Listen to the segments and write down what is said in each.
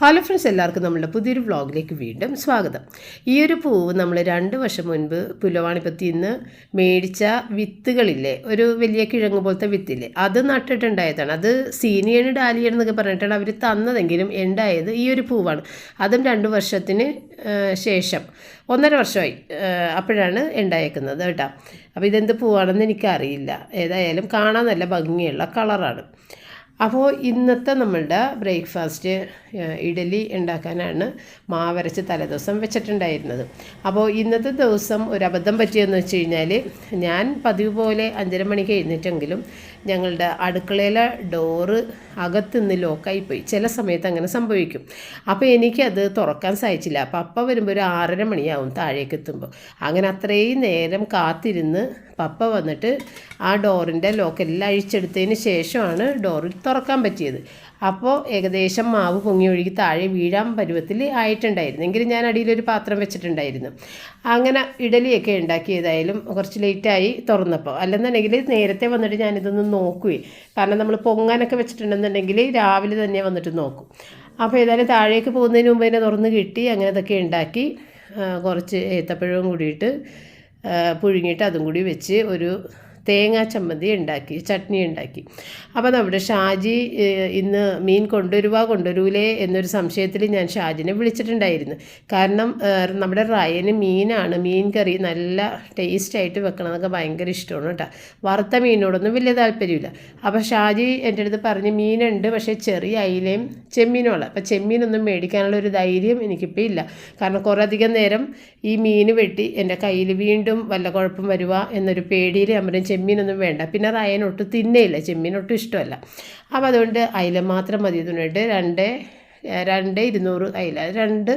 Hello friends, എല്ലാവർക്കും നമ്മളുടെ പുതിയൊരു വ്ളോഗിലേക്ക് വീണ്ടും സ്വാഗതം. ഈ ഒരു പൂവ് നമ്മൾ 2 വർഷം മുൻപ് പുലവാണിപ്പത്തിൽ നിന്ന് മേടിച്ച വിത്തുകളില്ലേ, ഒരു വലിയ കിഴങ്ങ് പോലത്തെ വിത്തില്ലേ, അത് നട്ടിട്ടുണ്ടായതാണ്. അത് സീനിയണ് ഡാലിയൺ എന്നൊക്കെ പറഞ്ഞിട്ടാണ് അവർ തന്നതെങ്കിലും ഉണ്ടായത് ഈ ഒരു പൂവാണ്. അതും 2 വർഷത്തിന് ശേഷം 1.5 വർഷമായി അപ്പോഴാണ് ഉണ്ടായേക്കുന്നത് കേട്ടോ. അപ്പോൾ ഇതെന്ത് പൂവാണെന്ന് എനിക്കറിയില്ല. ഏതായാലും കാണാൻ നല്ല ഭംഗിയുള്ള കളറാണ്. അപ്പോൾ ഇന്നത്തെ നമ്മളുടെ ബ്രേക്ക്ഫാസ്റ്റ് ഇഡലി ഉണ്ടാക്കാനാണ് മാവരച്ച് തലേദിവസം വെച്ചിട്ടുണ്ടായിരുന്നത്. അപ്പോൾ ഇന്നത്തെ ദിവസം ഒരു അബദ്ധം പറ്റിയെന്ന് വെച്ച് കഴിഞ്ഞാൽ, ഞാൻ പതിവ് പോലെ 5:30 മണിക്ക് എഴുന്നേറ്റെങ്കിലും ഞങ്ങളുടെ അടുക്കളയിലെ ഡോറ് അകത്തുനിന്ന് ലോക്കായിപ്പോയി. ചില സമയത്ത് അങ്ങനെ സംഭവിക്കും. അപ്പോൾ എനിക്കത് തുറക്കാൻ സാധിച്ചില്ല. അപ്പോൾ പപ്പ വരുമ്പോൾ ഒരു 6:30 മണിയാവും താഴേക്ക് എത്തുമ്പോൾ. അങ്ങനെ അത്രയും നേരം കാത്തിരുന്ന് പപ്പ വന്നിട്ട് ആ ഡോറിൻ്റെ ലോക്കെല്ലാം അഴിച്ചെടുത്തതിന് ശേഷമാണ് ഡോറ് തുറക്കാൻ പറ്റിയത്. അപ്പോൾ ഏകദേശം മാവ് പൊങ്ങി ഒഴുകി താഴെ വീഴാൻ പരുവത്തിൽ ആയിട്ടുണ്ടായിരുന്നു. എങ്കിലും ഞാൻ അടിയിലൊരു പാത്രം വെച്ചിട്ടുണ്ടായിരുന്നു. അങ്ങനെ ഇഡലിയൊക്കെ ഉണ്ടാക്കിയതായാലും കുറച്ച് ലേറ്റായി തുറന്നപ്പോൾ. അല്ലെന്നുണ്ടെങ്കിൽ നേരത്തെ വന്നിട്ട് ഞാനിതൊന്ന് നോക്കുകയും, കാരണം നമ്മൾ പൊങ്ങാനൊക്കെ വെച്ചിട്ടുണ്ടെന്നുണ്ടെങ്കിൽ രാവിലെ തന്നെ വന്നിട്ട് നോക്കും. അപ്പോൾ ഏതായാലും താഴേക്ക് പോകുന്നതിന് മുമ്പ് തന്നെ തുറന്ന് കിട്ടി. അങ്ങനെ ഇതൊക്കെ ഉണ്ടാക്കി കുറച്ച് ഏത്തപ്പഴവും കൂടിയിട്ട് പുഴുങ്ങിയിട്ട് അതും കൂടി വെച്ച് ഒരു തേങ്ങാ ചമ്മന്തി ഉണ്ടാക്കി, ചട്നി ഉണ്ടാക്കി. അപ്പോൾ നമ്മുടെ ഷാജി ഇന്ന് മീൻ കൊണ്ടുവരൂലേ എന്നൊരു സംശയത്തിൽ ഞാൻ ഷാജിനെ വിളിച്ചിട്ടുണ്ടായിരുന്നു. കാരണം നമ്മുടെ റയന് മീനാണ്, മീൻ കറി നല്ല ടേസ്റ്റായിട്ട് വെക്കണമെന്നൊക്കെ ഭയങ്കര ഇഷ്ടമാണ് കേട്ടോ. വറുത്ത മീനോടൊന്നും വലിയ താല്പര്യമില്ല. അപ്പോൾ ഷാജി എൻ്റെ അടുത്ത് പറഞ്ഞ് മീനുണ്ട്, പക്ഷേ ചെറിയ അയിലയും ചെമ്മീനുമുള്ള. അപ്പോൾ ചെമ്മീനൊന്നും മേടിക്കാനുള്ള ഒരു ധൈര്യം എനിക്കിപ്പോൾ ഇല്ല. കാരണം കുറേ അധികം നേരം ഈ മീൻ വെട്ടി എൻ്റെ കയ്യിൽ വീണ്ടും വല്ല കുഴപ്പം വരുക എന്നൊരു പേടിയിൽ നമ്മൾ ചെമ്മീനൊന്നും വേണ്ട. പിന്നെ റയനൊട്ടും തിന്നയില്ല, ചെമ്മീനൊട്ടും ഇഷ്ടമല്ല. അപ്പോൾ അതുകൊണ്ട് അയില മാത്രം മതി. ഇതിനായിട്ട് 200 അയില, 2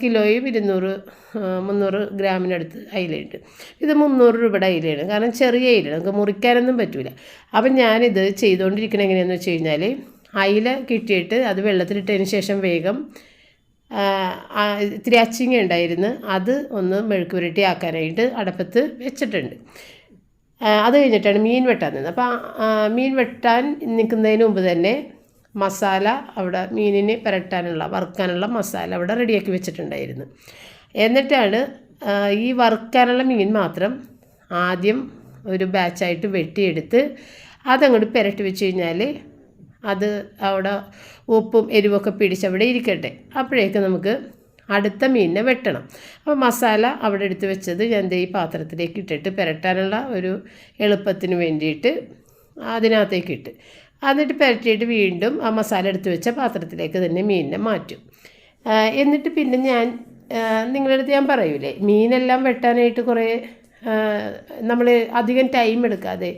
കിലോയും 300 ഗ്രാമിനടുത്ത് അയിലയുണ്ട്. ഇത് 300 രൂപയുടെ അയിലയാണ്. കാരണം ചെറിയ അയിലാണ്, നമുക്ക് മുറിക്കാനൊന്നും പറ്റില്ല. അപ്പം ഞാനിത് ചെയ്തുകൊണ്ടിരിക്കുന്നത് എങ്ങനെയാണെന്ന് വെച്ച് കഴിഞ്ഞാൽ, അയില കിട്ടിയിട്ട് അത് വെള്ളത്തിലിട്ടതിന് ശേഷം വേഗം ഇത്തിരി അച്ചിങ്ങ ഉണ്ടായിരുന്നു, അത് ഒന്ന് മെഴുക്ക് പുരട്ടി ആക്കാനായിട്ട് അടുപ്പത്ത് വെച്ചിട്ടുണ്ട്. അത് കഴിഞ്ഞിട്ടാണ് മീൻ വെട്ടാൻ നിന്നത്. അപ്പോൾ മീൻ വെട്ടാൻ നിൽക്കുന്നതിന് മുമ്പ് തന്നെ മസാല അവിടെ മീനിന് പുരട്ടാനുള്ള വറുക്കാനുള്ള മസാല അവിടെ റെഡിയാക്കി വെച്ചിട്ടുണ്ടായിരുന്നു. എന്നിട്ടാണ് ഈ വറുക്കാനുള്ള മീൻ മാത്രം ആദ്യം ഒരു ബാച്ചായിട്ട് വെട്ടിയെടുത്ത് അതങ്ങോട്ട് പുരട്ടി വെച്ച് കഴിഞ്ഞാൽ അത് അവിടെ ഉപ്പും എരിവൊക്കെ പിടിച്ചവിടെ ഇരിക്കട്ടെ. അപ്പോഴേക്ക് നമുക്ക് അടുത്ത മീനിനെ വെട്ടണം. അപ്പോൾ മസാല അവിടെ എടുത്ത് വെച്ചത് ഞാൻ ഈ പാത്രത്തിലേക്ക് ഇട്ടിട്ട് പുരട്ടാനുള്ള ഒരു എളുപ്പത്തിന് വേണ്ടിയിട്ട് അതിനകത്തേക്ക് ഇട്ട്, എന്നിട്ട് പുരട്ടിയിട്ട് വീണ്ടും ആ മസാല എടുത്ത് വെച്ച പാത്രത്തിലേക്ക് തന്നെ മീനിനെ മാറ്റും. എന്നിട്ട് പിന്നെ ഞാൻ നിങ്ങളുടെ അടുത്ത് ഞാൻ പറയൂലേ, മീനെല്ലാം വെട്ടാനായിട്ട് കുറേ നമ്മൾ അധികം ടൈം എടുക്കാതെ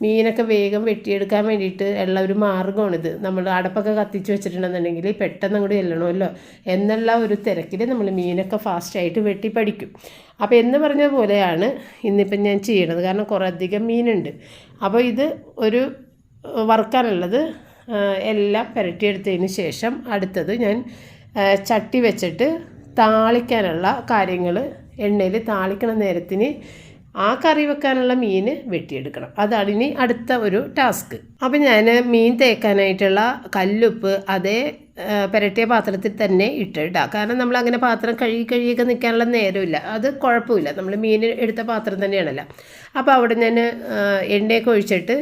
മീനൊക്കെ വേഗം വെട്ടിയെടുക്കാൻ വേണ്ടിയിട്ട് ഉള്ള ഒരു മാർഗ്ഗമാണിത്. നമ്മൾ അടപ്പൊക്കെ കത്തിച്ച് വെച്ചിട്ടുണ്ടെന്നുണ്ടെങ്കിൽ പെട്ടെന്ന് അങ്ങോട്ട് ചെല്ലണമല്ലോ എന്നുള്ള ഒരു തിരക്കിൽ നമ്മൾ മീനൊക്കെ ഫാസ്റ്റായിട്ട് വെട്ടി പഠിക്കും. അപ്പോൾ എന്ന് പറഞ്ഞ പോലെയാണ് ഇന്നിപ്പം ഞാൻ ചെയ്യണത്. കാരണം കുറേ അധികം മീനുണ്ട്. അപ്പോൾ ഇത് ഒരു വറുക്കാനുള്ളത് എല്ലാം പുരട്ടിയെടുത്തതിന് ശേഷം അടുത്തത് ഞാൻ ചട്ടി വെച്ചിട്ട് താളിക്കാനുള്ള കാര്യങ്ങൾ, എണ്ണയിൽ താളിക്കണ നേരത്തിന് ആ കറി വെക്കാനുള്ള മീൻ വെട്ടിയെടുക്കണം. അതാണ് ഇനി അടുത്ത ഒരു ടാസ്ക്. അപ്പം ഞാൻ മീൻ തേക്കാനായിട്ടുള്ള കല്ലുപ്പ് അതേ പുരട്ടിയ പാത്രത്തിൽ തന്നെ ഇട്ടിട്ടാണ്. കാരണം നമ്മൾ അങ്ങനെ പാത്രം കഴുകിയൊക്കെ നിൽക്കാനുള്ള നേരമില്ല, അത് കുഴപ്പമില്ല, നമ്മൾ മീൻ എടുത്ത പാത്രം തന്നെയാണല്ലോ. അപ്പോൾ അവിടെ ഞാൻ എണ്ണയൊക്കെ ഒഴിച്ചിട്ട്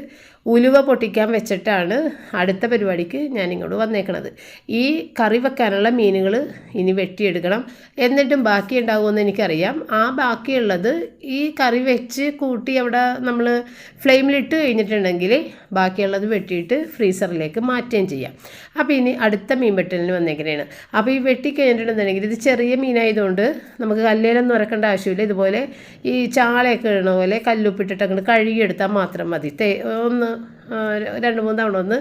ഉലുവ പൊട്ടിക്കാൻ വെച്ചിട്ടാണ് അടുത്ത പരിപാടിക്ക് ഞാൻ ഇങ്ങോട്ട് വന്നേക്കണത്. ഈ കറി വെക്കാനുള്ള മീനുകൾ ഇനി വെട്ടിയെടുക്കണം. എന്നിട്ടും ബാക്കി ഉണ്ടാകുമെന്ന് എനിക്കറിയാം. ആ ബാക്കിയുള്ളത് ഈ കറി വെച്ച് കൂട്ടി അവിടെ നമ്മൾ ഫ്ലെയിമിലിട്ട് കഴിഞ്ഞിട്ടുണ്ടെങ്കിൽ ബാക്കിയുള്ളത് വെട്ടിയിട്ട് ഫ്രീസറിലേക്ക് മാറ്റുകയും ചെയ്യാം. അപ്പോൾ ഇനി അടുത്ത മീൻ വെട്ടലിന് വന്നേക്കണേണ്. അപ്പോൾ ഈ വെട്ടി കഴിഞ്ഞിട്ടുണ്ടെന്നുണ്ടെങ്കിൽ ഇത് ചെറിയ മീനായതുകൊണ്ട് നമുക്ക് കല്ലേലൊന്നും ഉരക്കേണ്ട ആവശ്യമില്ല. ഇതുപോലെ ഈ ചാളയൊക്കെ ഇടണ പോലെ കല്ലുപ്പിട്ടിട്ട് അങ്ങോട്ട് കഴുകിയെടുത്താൽ മാത്രം മതി. ഒന്ന് 2-3 തവണ ഒന്ന്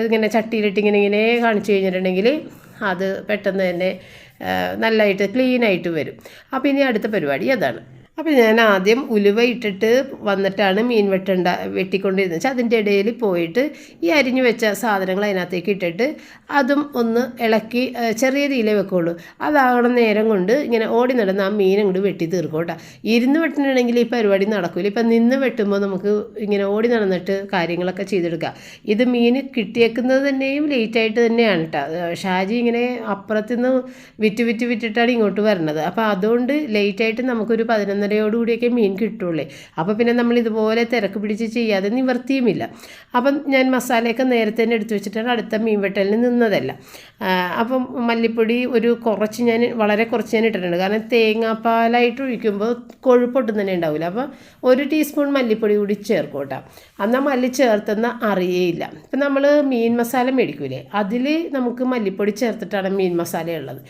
ഇങ്ങനെ ചട്ടിയിലിട്ട് ഇങ്ങനെ കാണിച്ചു കഴിഞ്ഞിട്ടുണ്ടെങ്കിൽ അത് പെട്ടെന്ന് തന്നെ നല്ലതായിട്ട് ക്ലീനായിട്ട് വരും. അപ്പോൾ ഇനി അടുത്ത പരിപാടി അതാണ്. അപ്പോൾ ഞാൻ ആദ്യം ഉലുവ ഇട്ടിട്ട് വന്നിട്ടാണ് മീൻ വെട്ടിക്കൊണ്ടിരുന്നത് വെച്ചാൽ അതിൻ്റെ ഇടയിൽ പോയിട്ട് ഈ അരിഞ്ഞു വെച്ച സാധനങ്ങൾ അതിനകത്തേക്ക് ഇട്ടിട്ട് അതും ഒന്ന് ഇളക്കി ചെറിയ തീയിലേ വെക്കുള്ളൂ. അതാകണം നേരം കൊണ്ട് ഇങ്ങനെ ഓടി നടന്ന് ആ മീൻ അങ്ങോട്ട് വെട്ടി തീർക്കും കേട്ടോ. ഇരുന്ന് വെട്ടണമെങ്കിൽ ഈ പരിപാടി നടക്കില്ല. ഇപ്പം നിന്ന് വെട്ടുമ്പോൾ നമുക്ക് ഇങ്ങനെ ഓടി നടന്നിട്ട് കാര്യങ്ങളൊക്കെ ചെയ്തെടുക്കാം. ഇത് മീൻ കിട്ടിയേക്കുന്നത് തന്നെയും ലേറ്റായിട്ട് തന്നെയാണ് കേട്ടോ. ഷാജി ഇങ്ങനെ അപ്പുറത്തുനിന്ന് വിറ്റിട്ടാണ് ഇങ്ങോട്ട് വരുന്നത്. അപ്പോൾ അതുകൊണ്ട് ലേറ്റായിട്ട് നമുക്കൊരു 11:30 മീൻ കിട്ടുള്ളേ. അപ്പോൾ പിന്നെ നമ്മൾ ഇതുപോലെ തിരക്ക് പിടിച്ച് ചെയ്യാതെ നിവർത്തിയുമില്ല. അപ്പം ഞാൻ മസാലയൊക്കെ നേരത്തെ തന്നെ എടുത്തു വെച്ചിട്ടാണ് അടുത്ത മീൻ വെട്ടലിന് നിന്നതല്ല. അപ്പം മല്ലിപ്പൊടി വളരെ കുറച്ച് ഞാൻ ഇട്ടിട്ടുണ്ട്. കാരണം തേങ്ങാപ്പാലായിട്ട് ഒഴിക്കുമ്പോൾ കൊഴുപ്പൊട്ടും തന്നെ ഉണ്ടാവില്ല. അപ്പോൾ 1 ടീസ്പൂൺ മല്ലിപ്പൊടി കൂടി ചേർക്കും കേട്ടോ. എന്നാൽ മല്ലി ചേർത്തെന്ന് അറിയേയില്ല. ഇപ്പം നമ്മൾ മീൻ മസാല മേടിക്കൂലേ, അതിൽ നമുക്ക് മല്ലിപ്പൊടി ചേർത്തിട്ടാണ് മീൻ മസാല ഉള്ളത്.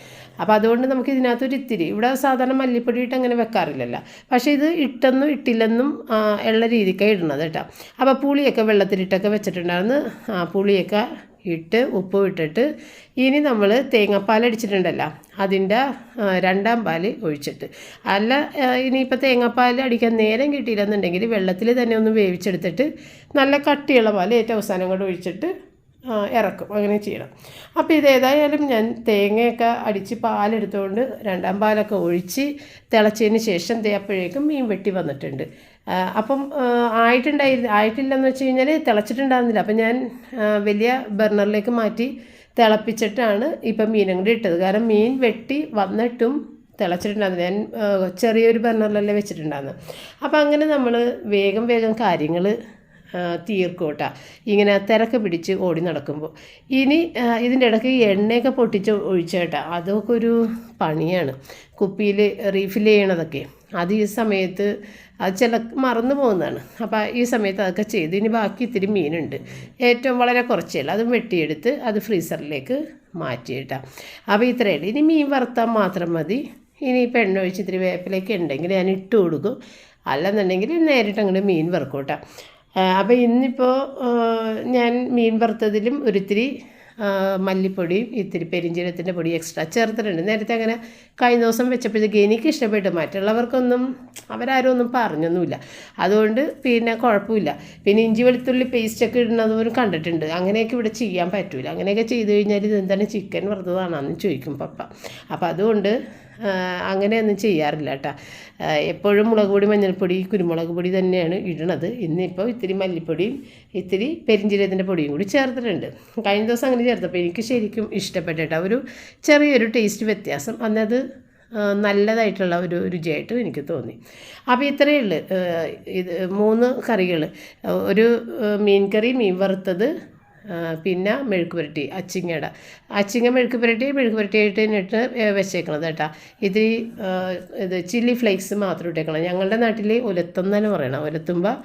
അപ്പോൾ അതുകൊണ്ട് നമുക്ക് ഇതിനകത്തൊരു ഇത്തിരി, ഇവിടെ സാധാരണ മല്ലിപ്പൊടി ഇട്ട് അങ്ങനെ വെക്കാറില്ലല്ലോ, പക്ഷേ ഇത് ഇട്ടെന്നും ഇട്ടില്ലെന്നും ഉള്ള രീതിക്കാണ് ഇടുന്നത് കേട്ടോ. അപ്പോൾ പുളിയൊക്കെ വെള്ളത്തിലിട്ടൊക്കെ വെച്ചിട്ടുണ്ടായിരുന്നു. പുളിയൊക്കെ ഇട്ട് ഉപ്പ് ഇട്ടിട്ട് ഇനി നമ്മൾ തേങ്ങാപ്പാൽ അടിച്ചിട്ടുണ്ടല്ലോ അതിൻ്റെ 2ാം പാൽ ഒഴിച്ചിട്ട്, അല്ല ഇനിയിപ്പോൾ തേങ്ങാപ്പാൽ അടിക്കാൻ നേരം കിട്ടിയില്ലെന്നുണ്ടെങ്കിൽ വെള്ളത്തിൽ തന്നെ ഒന്ന് വേവിച്ചെടുത്തിട്ട് നല്ല കട്ടിയുള്ള പാൽ ഏറ്റവും അവസാനം കൊണ്ട് ഒഴിച്ചിട്ട് ഇറക്കും. അങ്ങനെ ചെയ്യണം. അപ്പോൾ ഇതേതായാലും ഞാൻ തേങ്ങയൊക്കെ അടിച്ച് പാലെടുത്തുകൊണ്ട് 2ാം പാലൊക്കെ ഒഴിച്ച് തിളച്ചതിന് ശേഷം അപ്പോഴേക്കും മീൻ വെട്ടി വന്നിട്ടുണ്ട്. അപ്പം ആയിട്ടില്ലെന്ന് വെച്ച് കഴിഞ്ഞാൽ തിളച്ചിട്ടുണ്ടാകുന്നില്ല. അപ്പം ഞാൻ വലിയ ബർണറിലേക്ക് മാറ്റി തിളപ്പിച്ചിട്ടാണ് ഇപ്പം മീനും കൂടി ഇട്ടത്. കാരണം മീൻ വെട്ടി വന്നിട്ടും തിളച്ചിട്ടുണ്ടാകുന്നത് ഞാൻ ചെറിയൊരു ബർണറിലല്ലേ വെച്ചിട്ടുണ്ടാകുന്നത്. അപ്പം അങ്ങനെ നമ്മൾ വേഗം കാര്യങ്ങൾ തീർക്കൂട്ടാ ഇങ്ങനെ തിരക്ക് പിടിച്ച് ഓടി നടക്കുമ്പോൾ. ഇനി ഇതിൻ്റെ ഇടയ്ക്ക് എണ്ണയൊക്കെ പൊട്ടിച്ച് ഒഴിച്ചേട്ടാ, അതൊക്കെ ഒരു പണിയാണ്. കുപ്പിയിൽ റീഫിൽ ചെയ്യണതൊക്കെ അത് ഈ സമയത്ത് അത് മറന്നു പോകുന്നതാണ്. അപ്പോൾ ഈ സമയത്ത് അതൊക്കെ ചെയ്ത് ഇനി ബാക്കി ഇത്തിരി മീനുണ്ട്, ഏറ്റവും വളരെ കുറച്ചേ അതും വെട്ടിയെടുത്ത് അത് ഫ്രീസറിലേക്ക് മാറ്റിയിട്ടാ. അപ്പോൾ ഇത്രയുള്ളൂ. ഇനി മീൻ വറുത്താൽ മാത്രം മതി. ഇനിയിപ്പോൾ എണ്ണ ഒഴിച്ച് ഇത്തിരി വേപ്പിലേക്ക് ഉണ്ടെങ്കിൽ ഞാൻ ഇട്ട് കൊടുക്കും, അല്ലെന്നുണ്ടെങ്കിൽ നേരിട്ട് അങ്ങോട്ട് മീൻ വറുക്കും കേട്ടോ. അപ്പോൾ ഇന്നിപ്പോൾ ഞാൻ മീൻ വറുത്തതിലും ഒരിത്തിരി മല്ലിപ്പൊടിയും ഇത്തിരി പെരിഞ്ചീരകത്തിൻ്റെ പൊടി എക്സ്ട്രാ ചേർത്തിട്ടുണ്ട്. നേരത്തെ അങ്ങനെ കഴിഞ്ഞ ദിവസം വെച്ചപ്പോഴത്തേക്ക് എനിക്ക് ഇഷ്ടപ്പെട്ടു, മറ്റുള്ളവർക്കൊന്നും അവരാരും ഒന്നും പറഞ്ഞൊന്നുമില്ല. അതുകൊണ്ട് പിന്നെ കുഴപ്പമില്ല. പിന്നെ ഇഞ്ചി വെളുത്തുള്ളി പേസ്റ്റൊക്കെ ഇടുന്നതുപോലും കണ്ടിട്ടുണ്ട്. അങ്ങനെയൊക്കെ ഇവിടെ ചെയ്യാൻ പറ്റില്ല. അങ്ങനെയൊക്കെ ചെയ്ത് കഴിഞ്ഞാൽ ഇതെന്താണ് ചിക്കൻ വറുത്തതാണെന്ന് ചോദിക്കും പപ്പ. അപ്പോൾ അതുകൊണ്ട് അങ്ങനെയൊന്നും ചെയ്യാറില്ല കേട്ടോ. എപ്പോഴും മുളക് പൊടി മഞ്ഞൾപ്പൊടി കുരുമുളക് പൊടി തന്നെയാണ് ഇടണത്. ഇന്നിപ്പോൾ ഇത്തിരി മല്ലിപ്പൊടിയും ഇത്തിരി പെരിഞ്ചീരകത്തിൻ്റെ പൊടിയും കൂടി ചേർത്തിട്ടുണ്ട്. കഴിഞ്ഞ ദിവസം അങ്ങനെ ചേർത്തപ്പോൾ എനിക്ക് ശരിക്കും ഇഷ്ടപ്പെട്ടു കേട്ടോ. ഒരു ചെറിയൊരു ടേസ്റ്റ് വ്യത്യാസം, അന്നത് നല്ലതായിട്ടുള്ള ഒരു രുചിയായിട്ട് എനിക്ക് തോന്നി. അപ്പോൾ ഇത്രയേ ഉള്ളൂ. ഇത് 3 കറികൾ, ഒരു മീൻ കറി, മീൻ വറുത്തത്, പിന്നെ മെഴുക്ക് പുരട്ടി, അച്ചിങ്ങ മെഴുക്ക് പുരട്ടിയായിട്ട് ഇട്ട് വെച്ചേക്കണത് കേട്ടോ. ഇത് ചില്ലി ഫ്ലേക്സ് മാത്രം ഇട്ടേക്കണം. ഞങ്ങളുടെ നാട്ടിൽ ഉലത്തം തന്നെ പറയണം. ഉലത്തുമ്പോൾ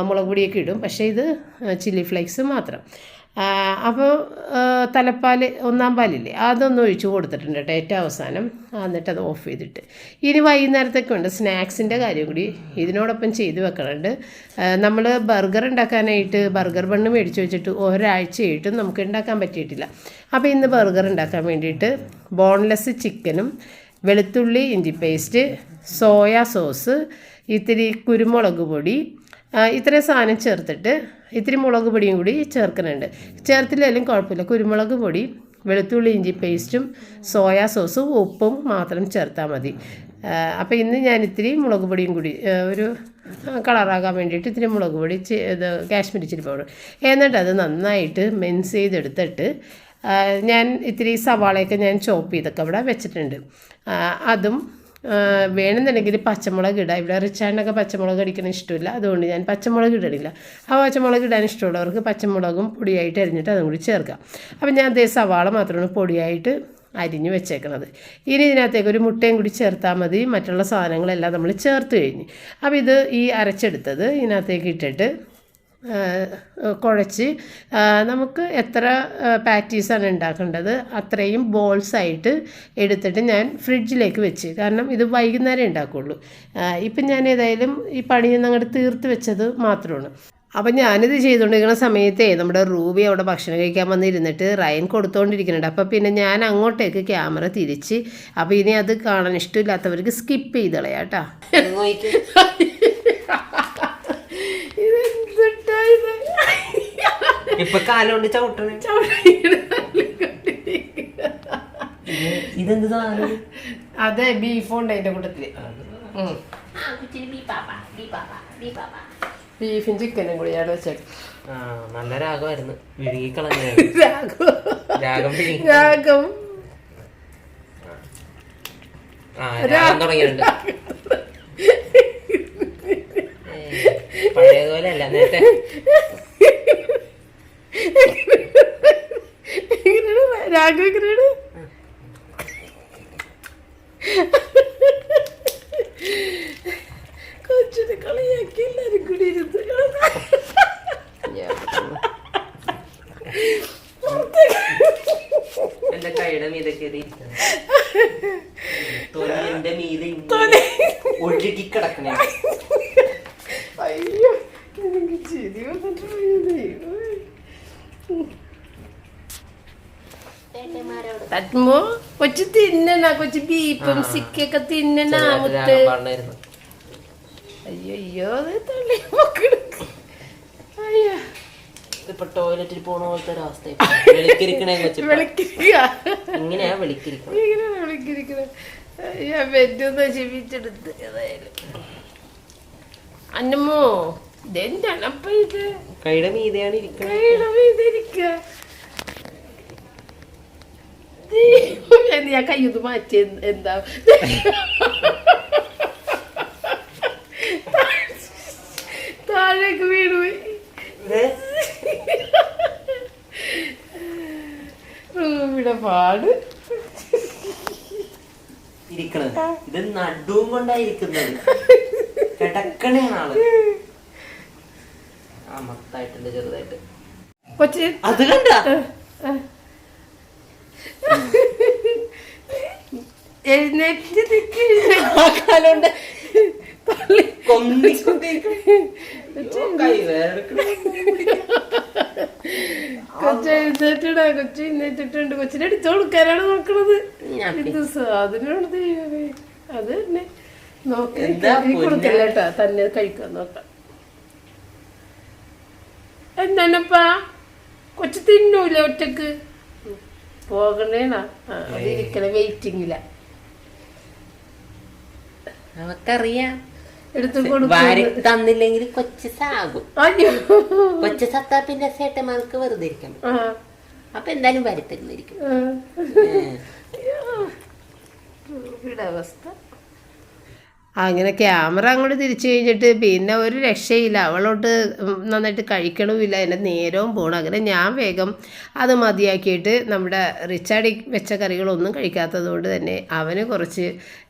മുളക് പൊടിയൊക്കെ ഇടും, പക്ഷേ ഇത് ചില്ലി ഫ്ലേക്സ് മാത്രം. അപ്പോൾ തലപ്പാൽ 1ാം പാലില്ലേ അതൊന്ന് ഒഴിച്ച് കൊടുത്തിട്ടുണ്ട് കേട്ടോ ഏറ്റവും അവസാനം. എന്നിട്ട് അത് ഓഫ് ചെയ്തിട്ട് ഇനി വൈകുന്നേരത്തൊക്കെ ഉണ്ട് സ്നാക്സിൻ്റെ കാര്യം കൂടി ഇതിനോടൊപ്പം ചെയ്ത് വെക്കണുണ്ട്. നമ്മൾ ബർഗർ ഉണ്ടാക്കാനായിട്ട് ബർഗർ ബണ്ണ് മേടിച്ച് വെച്ചിട്ട് ഒരാഴ്ചയായിട്ടും നമുക്ക് ഉണ്ടാക്കാൻ പറ്റിയിട്ടില്ല. അപ്പോൾ ഇന്ന് ബർഗർ ഉണ്ടാക്കാൻ വേണ്ടിയിട്ട് ബോൺലെസ് ചിക്കനും വെളുത്തുള്ളി ഇഞ്ചി പേസ്റ്റ്, സോയാ സോസ്, ഇത്തിരി കുരുമുളക് പൊടി, ഇത്രയും സാധനം ചേർത്തിട്ട് ഇത്തിരി മുളക് പൊടിയും കൂടി ചേർക്കുന്നുണ്ട്. ചേർത്തില്ലെങ്കിലും കുഴപ്പമില്ല. കുരുമുളക് പൊടി, വെളുത്തുള്ളി ഇഞ്ചി പേസ്റ്റും സോയാ സോസും ഉപ്പും മാത്രം ചേർത്താൽ മതി. അപ്പോൾ ഇന്ന് ഞാൻ ഇത്തിരി മുളക് പൊടിയും കൂടി ഒരു കളറാകാൻ വേണ്ടിയിട്ട് ഇത്തിരി മുളക് പൊടി കാശ്മീരി ചില്ലി പൗഡർ, എന്നിട്ട് അത് നന്നായിട്ട് മിക്സ് ചെയ്തെടുത്തിട്ട് ഞാൻ ഇത്തിരി സവാളയൊക്കെ ഞാൻ ചോപ്പ് ചെയ്തൊക്കെ അവിടെ വെച്ചിട്ടുണ്ട്. അതും വേണമെന്നുണ്ടെങ്കിൽ പച്ചമുളക് ഇടാം. ഇവിടെ റിച്ചാണ്ടൊക്കെ പച്ചമുളക് അടിക്കണം ഇഷ്ടമില്ല, അതുകൊണ്ട് ഞാൻ പച്ചമുളക് ഇടണില്ല. ആ പച്ചമുളക് ഇടാൻ ഇഷ്ടമുള്ളവർക്ക് പച്ചമുളകും പൊടിയായിട്ട് അരിഞ്ഞിട്ട് അതും കൂടി ചേർക്കാം. അപ്പം ഞാൻ അതേ സവാള മാത്രമാണ് പൊടിയായിട്ട് അരിഞ്ഞ് വെച്ചേക്കണത്. ഇനി ഇതിനകത്തേക്ക് ഒരു മുട്ടയും കൂടി ചേർത്താൽ മതി. മറ്റുള്ള സാധനങ്ങളെല്ലാം നമ്മൾ ചേർത്ത് കഴിഞ്ഞ് അപ്പോൾ ഇത് ഈ അരച്ചെടുത്തത് ഇതിനകത്തേക്ക് ഇട്ടിട്ട് കുഴച്ച് നമുക്ക് എത്ര പാറ്റീസാണ് ഉണ്ടാക്കേണ്ടത് അത്രയും ബോൾസായിട്ട് എടുത്തിട്ട് ഞാൻ ഫ്രിഡ്ജിലേക്ക് വെച്ച്, കാരണം ഇത് വൈകുന്നേരം ഉണ്ടാക്കുള്ളൂ. ഇപ്പം ഞാൻ ഏതായാലും ഈ പണിയൊന്നും അങ്ങോട്ട് തീർത്ത് വെച്ചത് മാത്രമാണ്. അപ്പം ഞാനിത് ചെയ്തുകൊണ്ടിരിക്കുന്ന സമയത്തേ നമ്മുടെ റൂബി അവിടെ ഭക്ഷണം കഴിക്കാൻ വന്നിരുന്നിട്ട് റയൻ കൊടുത്തുകൊണ്ടിരിക്കുന്നുണ്ട്. അപ്പം പിന്നെ ഞാൻ അങ്ങോട്ടേക്ക് ക്യാമറ തിരിച്ച്, അപ്പം ഇനി അത് കാണാൻ ഇഷ്ടമില്ലാത്തവർക്ക് സ്കിപ്പ് ചെയ്ത് കളയാം കേട്ടോ. ഇപ്പൊ കാലുകൊണ്ട് ചവിട്ടണേ. ഇതെന്ത് സാധനം? അതെ, ബീഫുണ്ട് അതിന്റെ കൂട്ടത്തില്. ബീഫും ചിക്കനും കൂടി ഞാൻ വെച്ചത്. നല്ല രാഗമായിരുന്നു. വിഴുങ്ങിക്കളഞ്ഞ രാഗം തുടങ്ങിയിട്ടുണ്ട്. പഴയതുപോലെ അല്ല നേരത്തെ. രാഗം എങ്ങനെയാണ്? കൊച്ചിനെ കളിയാക്കി എല്ലാരും കൂടി ഇരുന്ന് എന്റെ കൈയുടെ മീതെ കയറി തൊലിന്റെ മീതെ ഒഴുകി കിടക്കണേ. അയ്യോ, എനിക്ക് ചിരി വന്നിട്ട് തട്ടുമ്പോ കൊച്ചു തിന്നണ, കൊച്ചു ബീഫും സിക്കൊക്കെ തിന്നണ. അയ്യോ, അയ്യോ, ഇപ്പൊ ടോയ്ലറ്റിൽ പോണ പോലത്തെ ഒരു അവസ്ഥ. ഇങ്ങനെയാ വിളിക്കിരിക്കണ. അയ്യോ, പെറ്റൊന്ന് ജീവിച്ചെടുത്ത്. ഏതായാലും അന്നമ്മോ, ഇതെന്താണ് അപ്പൊ ഇത്? കൈയുടെ മീതെയാണ് ഇരിക്കുന്നത്. കൈയുടെ മീതെ ഇരിക്ക. ഞാൻ കയ്യൊന്ന് മാറ്റി. എന്താ താഴേക്ക് വീണുപോയി. റൂമിയുടെ പാട് ഇരിക്കണത്. ഇത് നടുവും കൊണ്ടായിരിക്കുന്നത്. കിടക്കണേ ആള്. ആ മൊത്തായിട്ടുണ്ട് ചെറുതായിട്ട്. കൊച്ചി അത് കണ്ട എഴുന്നേറ്റ് കൊച്ചെഴുന്നേറ്റടാ. കൊച്ചെഴുന്നേറ്റിട്ടുണ്ട്. കൊച്ചിനെ അടിച്ചു കൊടുക്കാനാണ് നോക്കണത്. എന്ത് സാധനമാണ് ദൈവമേ. അത് തന്നെ നോക്കി കൊടുക്കല്ല കേട്ടാ, തന്നെ കഴിക്കാൻ നോക്കാം. എന്താണപ്പാ കൊച്ചു തിന്നൂല ഒറ്റക്ക്? പോകണേണാ? അതിരിക്കണ വെയിറ്റിങ്ങില. നമുക്കറിയാം എടുത്തു കൊടുക്കും. തന്നില്ലെങ്കിൽ കൊച്ചു സാകും. അയ്യോ, കൊച്ചു സത്താ പിന്നെ സേട്ടന്മാർക്ക് വെറുതെ ഇരിക്കണം. അപ്പൊ എന്തായാലും വരുത്തരുന്നിരിക്കും. അവസ്ഥ അങ്ങനെ ക്യാമറ അങ്ങോട്ട് തിരിച്ചു കഴിഞ്ഞിട്ട് പിന്നെ ഒരു രക്ഷയില്ല. അവളോട്ട് നന്നായിട്ട് കഴിക്കണമില്ല, എൻ്റെ നേരവും പോകണം. അങ്ങനെ ഞാൻ വേഗം അത് മതിയാക്കിയിട്ട് നമ്മുടെ റിച്ചാർഡ് വെച്ച കറികളൊന്നും കഴിക്കാത്തത് കൊണ്ട് തന്നെ അവന് കുറച്ച്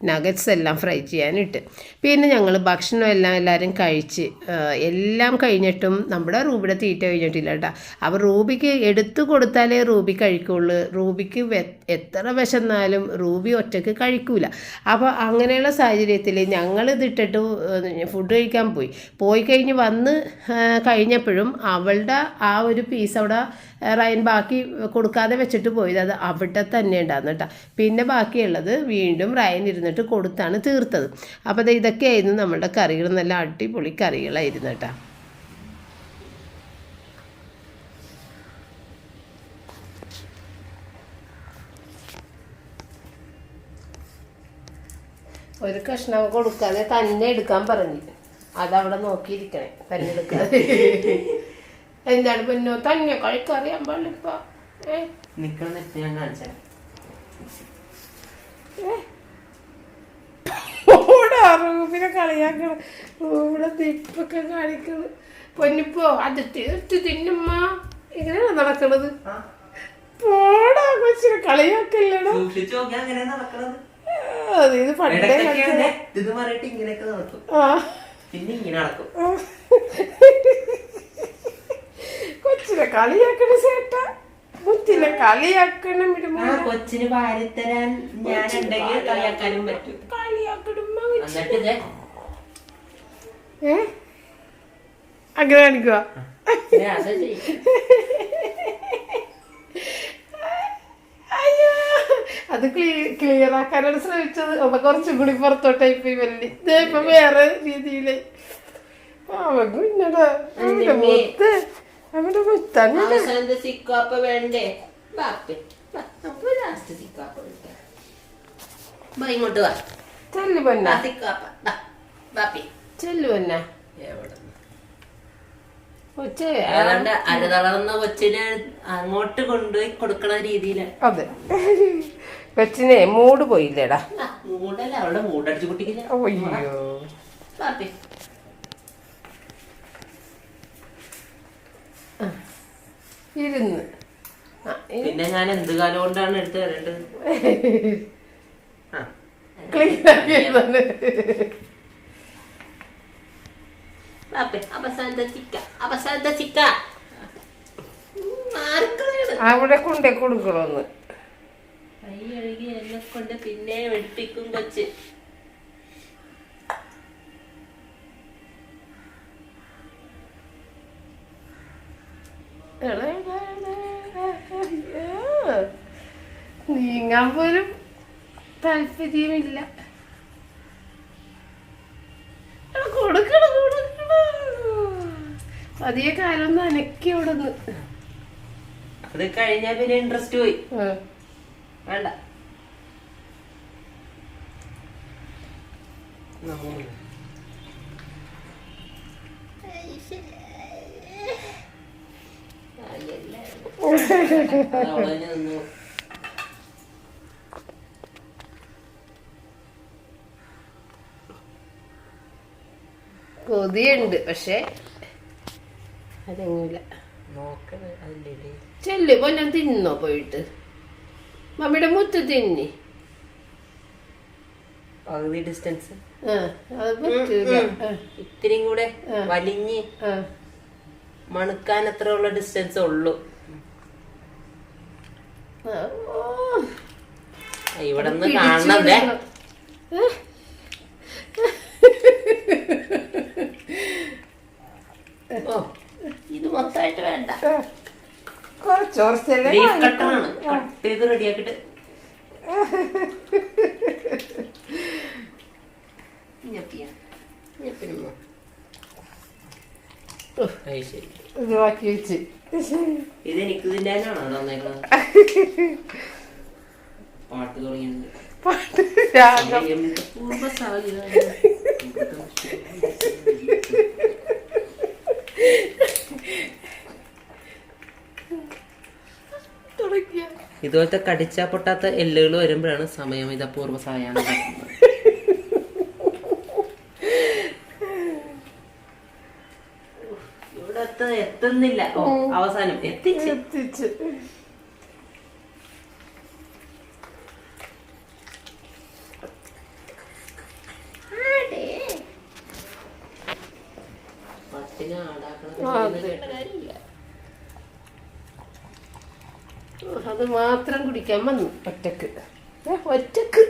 നഗറ്റ്സ് എല്ലാം ഫ്രൈ ചെയ്യാനിട്ട്. പിന്നെ ഞങ്ങൾ ഭക്ഷണം എല്ലാവരും കഴിച്ച് എല്ലാം കഴിഞ്ഞിട്ടും നമ്മുടെ റൂബിയുടെ തീറ്റ കഴിഞ്ഞിട്ടില്ല കേട്ടോ. അപ്പോൾ റൂബിക്ക് എടുത്തു കൊടുത്താലേ റൂബി കഴിക്കുള്ളൂ. റൂബിക്ക് എത്ര വിശന്നാലും റൂബി ഒറ്റയ്ക്ക് കഴിക്കൂല. അപ്പോൾ അങ്ങനെയുള്ള സാഹചര്യത്തിൽ ഞങ്ങളിതിട്ടിട്ട് ഫുഡ് കഴിക്കാൻ പോയി കഴിഞ്ഞ് വന്ന് കഴിഞ്ഞപ്പോഴും അവളുടെ ആ ഒരു പീസ് അവിടെ റയൻ ബാക്കി കൊടുക്കാതെ വെച്ചിട്ട് പോയത് അത് അവിടെ തന്നെ ഉണ്ടായിരുന്നു കേട്ടോ. പിന്നെ ബാക്കിയുള്ളത് വീണ്ടും റയൻ ഇരുന്നിട്ട് കൊടുത്താണ് തീർത്തത്. അപ്പോൾ ഇതൊക്കെയായിരുന്നു നമ്മളുടെ കറികൾ. നല്ല അടിപൊളി കറികളായിരുന്നു കേട്ടോ. ഒരു കഷ്ണം കൊടുക്കാതെ തന്നെ എടുക്കാൻ പറഞ്ഞു. അതവിടെ നോക്കിയിരിക്കണേ, തന്നെ എടുക്കാതെ. എന്താണ് പൊന്നോ, തന്നെ കഴിക്കറിയാൻ പാടിപ്പ. റൂമിനെ കളിയാക്കണം, റൂമിനെ തിപ്പൊക്കെ കാണിക്കണം. പൊന്നിപ്പോ അത് തീർത്ത് തിന്നുമ്മ. ഇങ്ങനെയാണ് നടക്കണത്. പോടാ കൊച്ചിനെ കളിയാക്കല്ലടോ. ഇത് പണ്ടേ കൊച്ചിനെ കളിയാക്കണ ചേട്ടാ, മുത്തിനെ കളിയാക്കണം. കൊച്ചിന് വാരിത്തരാൻ ഞാനുണ്ടെങ്കിൽ കളിയാക്കാനും പറ്റും. കളിയാക്കണം അങ്ങനെ കാണിക്കുക. അത് ചെയ്യും. അയ്യോ, അത് ക്ലിയർ ആക്കാനാണ് ശ്രമിച്ചത്. അപ്പൊ കുറച്ചും കൂടി പുറത്തോട്ടായി പോയി വല്ലി. ഇപ്പൊ വേറെ രീതിയില് അവൻ കുഞ്ഞടാ അവന്റെ മുത്ത്, അവന്റെ മുത്താണ്. അവസാനത്തെ സിക്കാപ്പ വേണ്ടേ ബാപ്പേ? അപ്പൊ ലാസ്റ്റ് സിക്കാപ്പ കൊടുക്കാം. ഇങ്ങോട്ട് വാ ചെല്ലു പൊന്ന, സിക്കാപ്പ ബാപ്പി. ചെല്ലു പൊന്ന. എവിടെ കൊച്ച ഏതാണ്ട് അരതളർന്ന കൊച്ചിനെ അങ്ങോട്ട് കൊണ്ടുപോയി കൊടുക്കണ രീതിയിലാണ്. അതെ, കൊച്ചിനെ മൂട് പോയില്ലേടാ. മൂടല്ല, അവളുടെ മൂടടിച്ചു കുട്ടിക്കില്ല. അയ്യോ ബാപ്പി ഇരുന്ന്. പിന്നെ ഞാൻ എന്ത് കാലം കൊണ്ടാണ് എടുത്ത് തരേണ്ടത്? അവസാനത്തെ ചിക്ക അവിടെ കൊണ്ടേ കൊടുക്കണോന്ന്. കൈ കഴുകി എന്നെ കൊണ്ട് പിന്നെ വെടിപ്പിക്കും കൊച്ച്. നീങ്ങാൻ പോലും താല്പര്യമില്ല. കൊടുക്കണം അധിക കാലം ഒന്ന് അനക്കി അവിടെ നിന്ന്. അത് കഴിഞ്ഞാ പിന്നെ ഇൻട്രസ്റ്റ് പോയി. വേണ്ട. കൊതിയുണ്ട് പക്ഷെ അതെങ്ങൂല. നോക്കണേ അതിൻ്റെ ചെല്ലു പൊന്നെ തിന്നോ പോയിട്ട്. മമ്മിയുടെ മുത്ത് തിന്നി. പകുതി ഡിസ്റ്റൻസ് അത് പറ്റൂല. ഇത്തിരിയും കൂടെ വലിഞ്ഞ് മണുക്കാൻ അത്ര ഉള്ള ഡിസ്റ്റൻസ് ഉള്ളു. ഇവിടെ നിന്ന് കാണണതേ. ഓ, ഇത് മൊത്തമായിട്ട് വേണ്ട. കട്ടറാണ്, കട്ട് ചെയ്ത് റെഡിയാക്കിട്ട് ഇതെനിക്ക് തിന്നാനാണോ തന്നേക്കുന്നത്? പാട്ട് തുടങ്ങിയത് ഇതുപോലത്തെ കടിച്ചാ പൊട്ടാത്ത എല്ലുകൾ വരുമ്പോഴാണ് സമയം ഇത് അപൂർവ സായാണ്. ഇവിടെ എത്തുന്നില്ല. അവസാനം എത്തിച്ച് പട്ടിനെ ആടാക്കണം കാര്യമില്ല. അത് മാത്രം കുടിക്കാൻ വന്നു ഒറ്റക്ക്. ഒറ്റക്ക്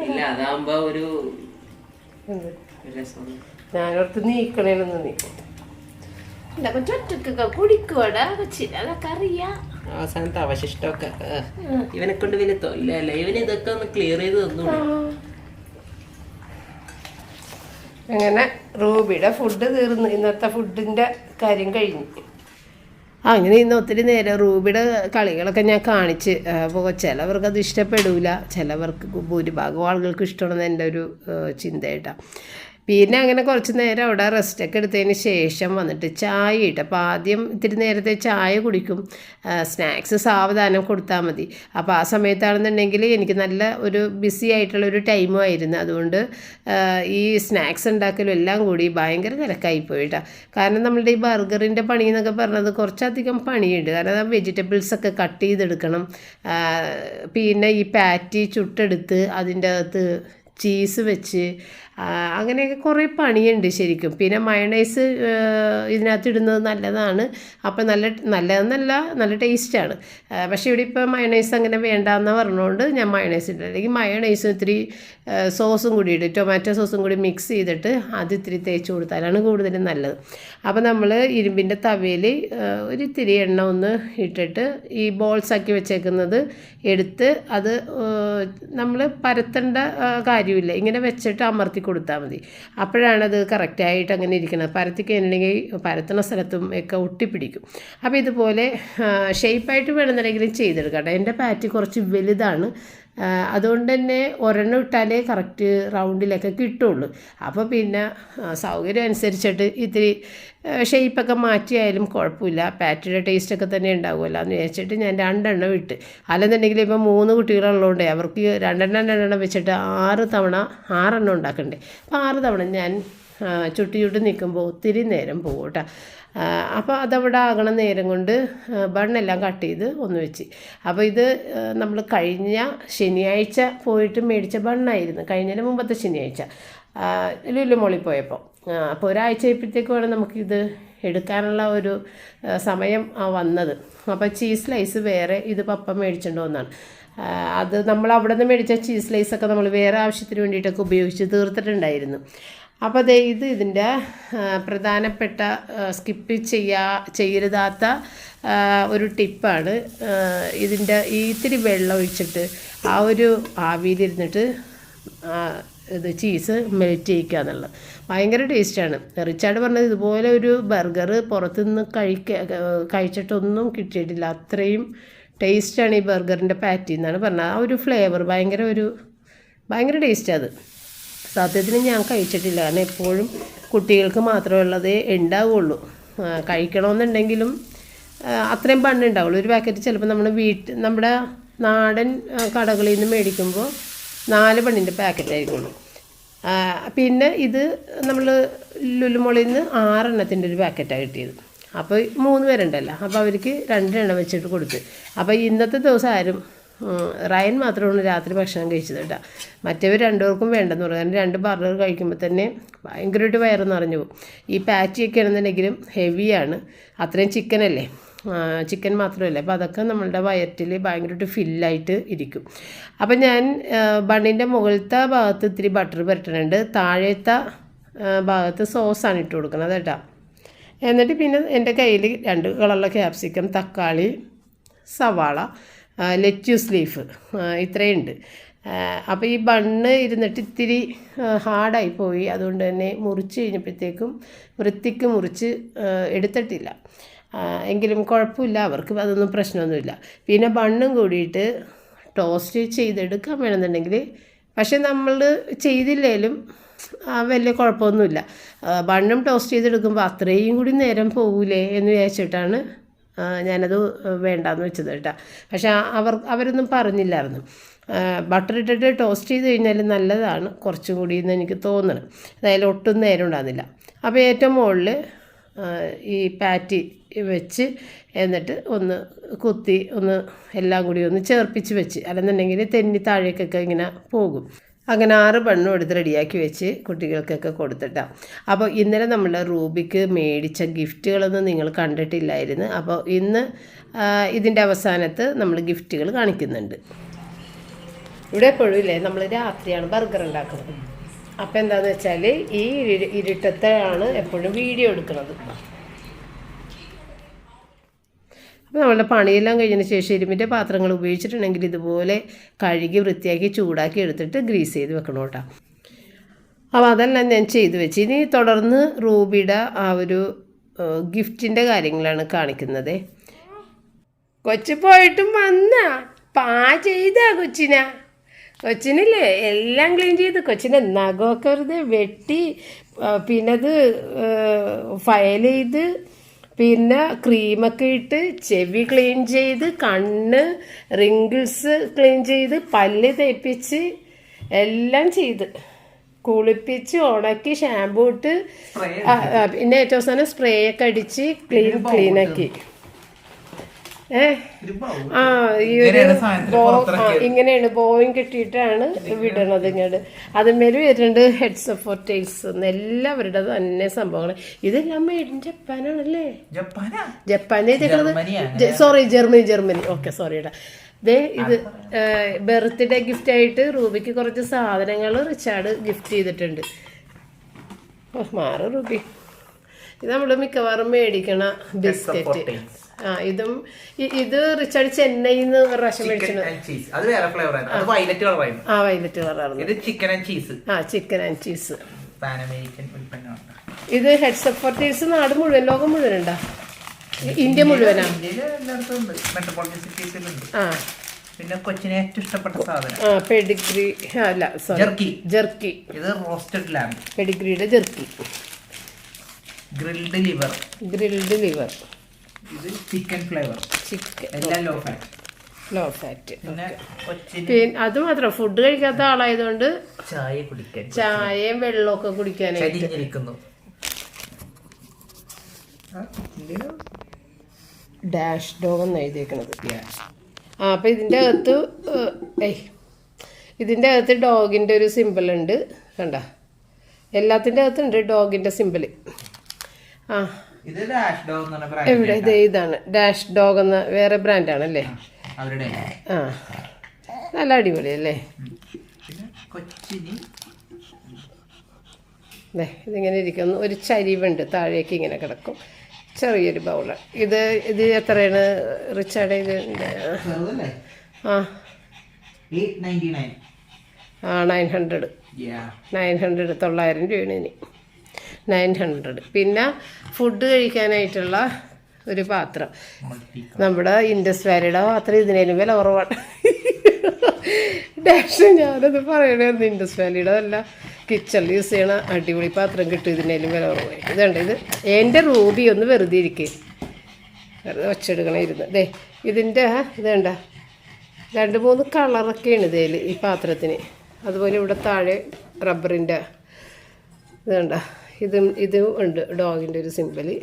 ഇല്ല, അതാകുമ്പോ ഒരു രസം. ഞാനോർത്ത് നീക്കണേന്ന് നീ എന്റെ കൊച്ചൊറ്റക്കൊക്കെ കുടിക്കുവാടാ കൊച്ചിന്, അതൊക്കെ അറിയാം. അവസാനത്തെ അവശിഷ്ടമൊക്കെ ഇവനെ കൊണ്ട് വലിയ തൊല്ലല്ലേ. ഇവന് ഇതൊക്കെ ഒന്ന് ക്ലിയർ ചെയ്ത് തന്നു. അങ്ങനെ റൂബിയുടെ ഫുഡ് തീർന്നു. ഇന്നത്തെ ഫുഡിന്റെ കാര്യം കഴിഞ്ഞു. അങ്ങനെ ഇന്ന് ഒത്തിരി നേരം റൂബിയുടെ കളികളൊക്കെ ഞാൻ കാണിച്ച്. അപ്പോൾ ചിലവർക്ക് അത് ഇഷ്ടപ്പെടില്ല, ചിലവർക്ക് ഭൂരിഭാഗം ആളുകൾക്ക് ഇഷ്ടമാണെന്ന് എൻ്റെ ഒരു ചിന്തയായിട്ടാണ്. പിന്നെ അങ്ങനെ കുറച്ച് നേരം അവിടെ റെസ്റ്റൊക്കെ എടുത്തതിന് ശേഷം വന്നിട്ട് ചായ ഇട്ട്. അപ്പോൾ ആദ്യം ഇത്തിരി നേരത്തെ ചായ കുടിക്കും. സ്നാക്സ് സാവധാനം കൊടുത്താൽ മതി. അപ്പോൾ ആ സമയത്താണെന്നുണ്ടെങ്കിൽ എനിക്ക് നല്ല ഒരു ബിസി ആയിട്ടുള്ളൊരു ടൈമും ആയിരുന്നു. അതുകൊണ്ട് ഈ സ്നാക്സ് ഉണ്ടാക്കലും എല്ലാം കൂടി ഭയങ്കര തിരക്കായിപ്പോയിട്ടാണ്. കാരണം നമ്മളുടെ ഈ ബർഗറിൻ്റെ പണി എന്നൊക്കെ പറഞ്ഞത് കുറച്ചധികം പണിയുണ്ട്. കാരണം വെജിറ്റബിൾസൊക്കെ കട്ട് ചെയ്തെടുക്കണം. പിന്നെ ഈ പാറ്റി ചുട്ടെടുത്ത് അതിൻ്റെ അകത്ത് ചീസ് വെച്ച് അങ്ങനെയൊക്കെ കുറേ പണിയുണ്ട് ശരിക്കും. പിന്നെ മയണൈസ് ഇതിനകത്ത് ഇടുന്നത് നല്ലതാണ്. അപ്പോൾ നല്ലതെന്നല്ല, നല്ല ടേസ്റ്റാണ്. പക്ഷേ ഇവിടെ ഇപ്പോൾ മയണൈസ് അങ്ങനെ വേണ്ടാന്ന് പറഞ്ഞുകൊണ്ട് ഞാൻ മയണൈസ് ഇട്ടില്ല. അല്ലെങ്കിൽ മയണൈസും ഇത്തിരി സോസും കൂടി ഇട്ട്, ടൊമാറ്റോ സോസും കൂടി മിക്സ് ചെയ്തിട്ട് അത് ഇത്തിരി തേച്ച് കൊടുത്താലാണ് കൂടുതലും നല്ലത്. അപ്പോൾ നമ്മൾ ഇരുമ്പിൻ്റെ തവയിൽ ഒരു ഇത്തിരി എണ്ണ ഒന്ന് ഇട്ടിട്ട് ഈ ബോൾസാക്കി വെച്ചേക്കുന്നത് എടുത്ത് അത് നമ്മൾ പരത്തേണ്ട കാര്യമില്ല, ഇങ്ങനെ വെച്ചിട്ട് അമർത്തി കൊടുത്താൽ മതി. അപ്പോഴാണത് കറക്റ്റായിട്ട് അങ്ങനെ ഇരിക്കുന്നത്. പരത്തി കഴിഞ്ഞിട്ടുണ്ടെങ്കിൽ പരത്തുന്ന സ്ഥലത്തും ഒക്കെ ഒട്ടിപ്പിടിക്കും. അപ്പോൾ ഇതുപോലെ ഷേപ്പായിട്ട് വേണമെന്നുണ്ടെങ്കിലും ചെയ്തെടുക്കാം. എൻ്റെ പാറ്റി കുറച്ച് വലുതാണ്, അതുകൊണ്ട് തന്നെ ഒരെണ്ണം ഇട്ടാലേ കറക്റ്റ് റൗണ്ടിലൊക്കെ കിട്ടുള്ളൂ. അപ്പോൾ പിന്നെ സൗകര്യം അനുസരിച്ചിട്ട് ഇത്തിരി ഷേപ്പൊക്കെ മാറ്റിയായാലും കുഴപ്പമില്ല, പാറ്റിയുടെ ടേസ്റ്റൊക്കെ തന്നെ ഉണ്ടാവുമല്ലോ എന്ന് വിചാരിച്ചിട്ട് ഞാൻ 2 എണ്ണം ഇട്ട്. അല്ലെന്നുണ്ടെങ്കിൽ ഇപ്പോൾ 3 കുട്ടികളുള്ളതുകൊണ്ട് അവർക്ക് 2 എണ്ണം വെച്ചിട്ട് 6 എണ്ണം ഉണ്ടാക്കണ്ടേ. അപ്പോൾ 6 തവണ ഞാൻ ചുട്ടി നിൽക്കുമ്പോൾ ഒത്തിരി നേരം പോകും കേട്ടോ. അപ്പോൾ അതവിടെ ആകണ നേരം കൊണ്ട് ബണ്ണെല്ലാം കട്ട് ചെയ്ത് ഒന്ന് വെച്ച്. അപ്പോൾ ഇത് നമ്മൾ കഴിഞ്ഞ ശനിയാഴ്ച പോയിട്ട് മേടിച്ച ബണ്ണായിരുന്നു, കഴിഞ്ഞതിന് മുമ്പത്തെ ശനിയാഴ്ച ലുലു മോളിൽ പോയപ്പോൾ. അപ്പോൾ ഒരാഴ്ച ആയപ്പോഴത്തേക്ക് വേണം നമുക്കിത് എടുക്കാനുള്ള ഒരു സമയം വന്നത്. അപ്പോൾ ചീസ് സ്ലൈസ് വേറെ, ഇത് പപ്പ മേടിച്ചിട്ട് വന്നതാണ്. അത് നമ്മൾ അവിടെ നിന്ന് മേടിച്ച ചീസ് സ്ലൈസൊക്കെ നമ്മൾ വേറെ ആവശ്യത്തിന് വേണ്ടിയിട്ടൊക്കെ ഉപയോഗിച്ച് തീർത്തിട്ടുണ്ടായിരുന്നു. അപ്പോൾ അതേ ഇതിൻ്റെ പ്രധാനപ്പെട്ട സ്കിപ്പ് ചെയ്യരുതാത്ത ഒരു ടിപ്പാണ്. ഇതിൻ്റെ ഇത്തിരി വെള്ളം ഒഴിച്ചിട്ട് ആ ഒരു ആവിയിലിരുന്നിട്ട് ഇത് ചീസ് മെൽറ്റ് ചെയ്യിക്കുക എന്നുള്ളത് ഭയങ്കര ടേസ്റ്റാണ്. റിച്ചാർഡ് പറഞ്ഞത് ഇതുപോലെ ഒരു ബർഗർ പുറത്തുനിന്ന് കഴിച്ചിട്ടൊന്നും കിട്ടിയിട്ടില്ല, അത്രയും ടേസ്റ്റാണ് ഈ ബർഗറിൻ്റെ പാറ്റി എന്നാണ് പറഞ്ഞത്. ആ ഒരു ഫ്ലേവർ ഭയങ്കര ടേസ്റ്റാണ് അത്. സത്യത്തിന് ഞാൻ കഴിച്ചിട്ടില്ല, കാരണം എപ്പോഴും കുട്ടികൾക്ക് മാത്രമുള്ളതേ ഉണ്ടാവുള്ളൂ. കഴിക്കണമെന്നുണ്ടെങ്കിലും അത്രയും ബണ്ണുണ്ടാവുള്ളൂ. ഒരു പാക്കറ്റ് ചിലപ്പോൾ നമ്മുടെ നാടൻ കടകളിൽ നിന്ന് മേടിക്കുമ്പോൾ 4 ബണ്ണിൻ്റെ പാക്കറ്റ് ആയിരിക്കുള്ളൂ. പിന്നെ ഇത് നമ്മൾ ലുലുമോളിൽ നിന്ന് 6 എണ്ണത്തിൻ്റെ ഒരു പാക്കറ്റാണ് കിട്ടിയത്. അപ്പോൾ 3 പേരുണ്ടല്ലോ, അപ്പോൾ അവർക്ക് 2 എണ്ണം വെച്ചിട്ട് കൊടുത്ത്. അപ്പോൾ ഇന്നത്തെ ദിവസം ആരും റയൻ മാത്രമാണ് രാത്രി ഭക്ഷണം കഴിച്ചത് കേട്ടോ. മറ്റവർ 2 പേർക്കും വേണ്ടെന്ന് പറഞ്ഞു. കാരണം 2 ബർഗർ കഴിക്കുമ്പോൾ തന്നെ ഭയങ്കരമായിട്ട് വയറ് നിറഞ്ഞു പോകും. ഈ പാറ്റിയൊക്കെ ആണെന്നുണ്ടെങ്കിലും ഹെവിയാണ്, അത്രയും ചിക്കനല്ലേ, ചിക്കൻ മാത്രമല്ല. അപ്പോൾ അതൊക്കെ നമ്മളുടെ വയറ്റിൽ ഭയങ്കരമായിട്ട് ഫില്ലായിട്ട് ഇരിക്കും. അപ്പം ഞാൻ ബണ്ണിൻ്റെ മുകളിലത്തെ ഭാഗത്ത് ഇത്തിരി ബട്ടർ പുരട്ടുന്നുണ്ട്, താഴത്തെ ഭാഗത്ത് സോസാണ് ഇട്ട് കൊടുക്കുന്നത് കേട്ടോ. എന്നിട്ട് പിന്നെ എൻ്റെ കയ്യിൽ 2 കളറുള്ള ക്യാപ്സിക്കം, തക്കാളി, സവാള, ലെറ്റ്യൂസ് ലീഫ് ഇത്രയുണ്ട്. അപ്പോൾ ഈ ബണ്ണ് ഇരുന്നിട്ട് ഇത്തിരി ഹാർഡായി പോയി, അതുകൊണ്ട് തന്നെ മുറിച്ച് കഴിഞ്ഞപ്പോഴത്തേക്കും വൃത്തിക്ക് മുറിച്ച് എടുത്തിട്ടില്ല. എങ്കിലും കുഴപ്പമില്ല, അവർക്ക് അതൊന്നും പ്രശ്നമൊന്നുമില്ല. പിന്നെ ബണ്ണും കൂടിയിട്ട് ടോസ്റ്റ് ചെയ്തെടുക്കാൻ വേണമെന്നുണ്ടെങ്കിൽ, പക്ഷെ നമ്മൾ ചെയ്തില്ലേലും വലിയ കുഴപ്പമൊന്നുമില്ല. ബണ്ണും ടോസ്റ്റ് ചെയ്തെടുക്കുമ്പോൾ അത്രയും കൂടി നേരം പോകൂലേ എന്ന് വിചാരിച്ചിട്ടാണ് ഞാനത് വേണ്ടാന്ന് വെച്ചത് കേട്ടോ. പക്ഷെ അവരൊന്നും പറഞ്ഞില്ലായിരുന്നു. ബട്ടർ ഇട്ടിട്ട് ടോസ്റ്റ് ചെയ്ത് കഴിഞ്ഞാൽ നല്ലതാണ് കുറച്ചും കൂടി എന്ന് എനിക്ക് തോന്നണം. അതായത് ഒട്ടും നേരം ഉണ്ടാകുന്നില്ല. അപ്പോൾ ഏറ്റവും മുകളിൽ ഈ പാറ്റി വെച്ച് എന്നിട്ട് ഒന്ന് കുത്തി ഒന്ന് എല്ലാം കൂടി ഒന്ന് ചേർപ്പിച്ച് വെച്ച്, അല്ലെന്നുണ്ടെങ്കിൽ തെന്നി താഴേക്കൊക്കെ ഇങ്ങനെ പോകും. അങ്ങനെ 6 ബണ്ണും എടുത്ത് റെഡിയാക്കി വെച്ച് കുട്ടികൾക്കൊക്കെ കൊടുത്തിട്ടാണ്. അപ്പോൾ ഇന്നലെ നമ്മൾ റൂബിക്ക് മേടിച്ച ഗിഫ്റ്റുകളൊന്നും നിങ്ങൾ കണ്ടിട്ടില്ലായിരുന്നു. അപ്പോൾ ഇന്ന് ഇതിൻ്റെ അവസാനത്ത് നമ്മൾ ഗിഫ്റ്റുകൾ കാണിക്കുന്നുണ്ട്. ഇവിടെ എപ്പോഴും ഇല്ലേ, നമ്മൾ രാത്രിയാണ് ബർഗർ ഉണ്ടാക്കുന്നത്. അപ്പോൾ എന്താണെന്ന് വെച്ചാൽ ഈ ഇരുട്ടത്താണ് എപ്പോഴും വീഡിയോ എടുക്കുന്നത്. അപ്പോൾ നമ്മളുടെ പണിയെല്ലാം കഴിഞ്ഞതിന് ശേഷം ഇരുമ്പിൻ്റെ പാത്രങ്ങൾ ഉപയോഗിച്ചിട്ടുണ്ടെങ്കിൽ ഇതുപോലെ കഴുകി വൃത്തിയാക്കി ചൂടാക്കി എടുത്തിട്ട് ഗ്രീസ് ചെയ്ത് വെക്കണം കേട്ടോ. അപ്പോൾ അതെല്ലാം ഞാൻ ചെയ്തു വെച്ച്. ഇനി തുടർന്ന് റൂബിയുടെ ആ ഒരു ഗിഫ്റ്റിൻ്റെ കാര്യങ്ങളാണ് കാണിക്കുന്നത്. കൊച്ചു പോയിട്ടും വന്നാ ചെയ്താ കൊച്ചിനില്ലേ എല്ലാം ക്ലീൻ ചെയ്ത്, കൊച്ചിനെ നഖമൊക്കെ വെറുതെ വെട്ടി, പിന്നെ അത് ഫയൽ ചെയ്ത്, പിന്നെ ക്രീമൊക്കെ ഇട്ട് ചെവി ക്ലീൻ ചെയ്ത്, കണ്ണ് റിങ്കിൾസ് ക്ലീൻ ചെയ്ത്, പല്ല് തേപ്പിച്ച് എല്ലാം ചെയ്ത് കുളിപ്പിച്ച് ഉണക്കി ഷാമ്പൂ ഇട്ട്, പിന്നെ ഏറ്റവും അവസാനം സ്പ്രേ ഒക്കെ അടിച്ച് ക്ലീനാക്കി. ആ ഈ ഒരു ഇങ്ങനെയാണ് ബോയും കെട്ടിയിട്ടാണ് വിടണത് ഇങ്ങോട്ട്. അതുമേല് വരുന്നുണ്ട് ഹെഡ്സ് ഓഫ് ടൈൽസ് എല്ലാവരുടെ തന്നെ സംഭവങ്ങൾ. ഇതെല്ലാം മെയ്ഡ് ഇൻ ജപ്പാനാണല്ലേ? ജപ്പാൻ ചെയ്തേക്കുന്നത്, സോറി ജർമ്മനി. ഓക്കെ സോറിടാ. ഇത് ബർത്ത്ഡേ ഗിഫ്റ്റ് ആയിട്ട് റൂബിക്ക് കുറച്ച് സാധനങ്ങൾ റിച്ചാർഡ് ഗിഫ്റ്റ് ചെയ്തിട്ടുണ്ട്. മാറ് റൂബി, ഇത് നമ്മൾ മിക്കവാറും മേടിക്കണ ബിസ്ക്കറ്റ്. ഇത് റിച്ചാർഡ് ചെന്നൈയിൽ നിന്ന് ഒരു പ്രാവശ്യം മേടിച്ചത്. വയലറ്റ് കളറായിരുന്നു. Chicken and cheese. ഇത് ഹെഡ്സ് ഓഫ് ടൈൽസ് നാട് മുഴുവൻ, ലോകം മുഴുവനുണ്ടോ? ഇന്ത്യ മുഴുവനാ? പിന്നെ കൊച്ചിനെ ഏറ്റവും ഇഷ്ടപ്പെട്ട സാധനം പെഡിഗ്രി, അല്ല സോറി ജെർക്കി. ഇത് റോസ്റ്റഡ് ലാമ്പ്. പെഡിഗ്രിയുടെ ജെർക്കി. Grilled liver. ഇത് ചിക്കൻ ഫ്ലേവർ. എല്ലാം ലോ ഫാറ്റ്. പിന്നെ അത് മാത്രം ഫുഡ് കഴിക്കാത്ത ആളായതുകൊണ്ട് ചായയും വെള്ളമൊക്കെ കുടിക്കാനായിട്ട് ഡാഷ് ഡോഗ് എന്ന് എഴുതിയേക്കണത്. അപ്പം ഇതിൻ്റെ അകത്ത് ഡോഗിൻ്റെ ഒരു സിമ്പിൾ ഉണ്ട്, കണ്ട? എല്ലാത്തിൻ്റെ അകത്തുണ്ട് ഡോഗിൻ്റെ സിമ്പിൾ. എവിടെ? ഇതാണ് ഡാഷ് ഡോഗ് എന്ന വേറെ ബ്രാൻഡാണല്ലേ? നല്ല അടിപൊളിയല്ലേ? ഇതിങ്ങനെ ഇരിക്കുന്നു. ഒരു ചരിവുണ്ട്, താഴേക്ക് ഇങ്ങനെ കിടക്കും. ചെറിയൊരു ബൗള്. ഇത് എത്രയാണ് റിച്ചാർഡ്? ഇതിൻ്റെ 900. 900 രൂപയാണ് ഇനി. 900. പിന്നെ ഫുഡ് കഴിക്കാനായിട്ടുള്ള ഒരു പാത്രം, നമ്മുടെ ഇൻഡസ് വാലിയുടെ പാത്രം. ഇതിനേലും വില കുറവാണ്. ഡാഷ് ഞാനത് പറയണമായിരുന്നു. ഇൻഡസ് വാലിയുടെ അല്ല, കിച്ചണിൽ യൂസ് ചെയ്യണ അടിപൊളി പാത്രം കിട്ടും. ഇതിനേലും വില കുറവായിട്ട്. ഇതുണ്ട്. ഇത് എൻ്റെ റൂബി ഒന്ന് വെറുതെ ഇരിക്കേ, വെറുതെ വച്ചെടുക്കണമായിരുന്നു. ഇതിൻ്റെ ഇതുണ്ട 2-3 കളറൊക്കെയാണ് ഇതിൽ ഈ പാത്രത്തിന്. അതുപോലെ ഇവിടെ താഴെ റബ്ബറിൻ്റെ ഇതുണ്ട. ഇതും ഉണ്ട് ഡോഗിൻ്റെ ഒരു സിമ്പിള്.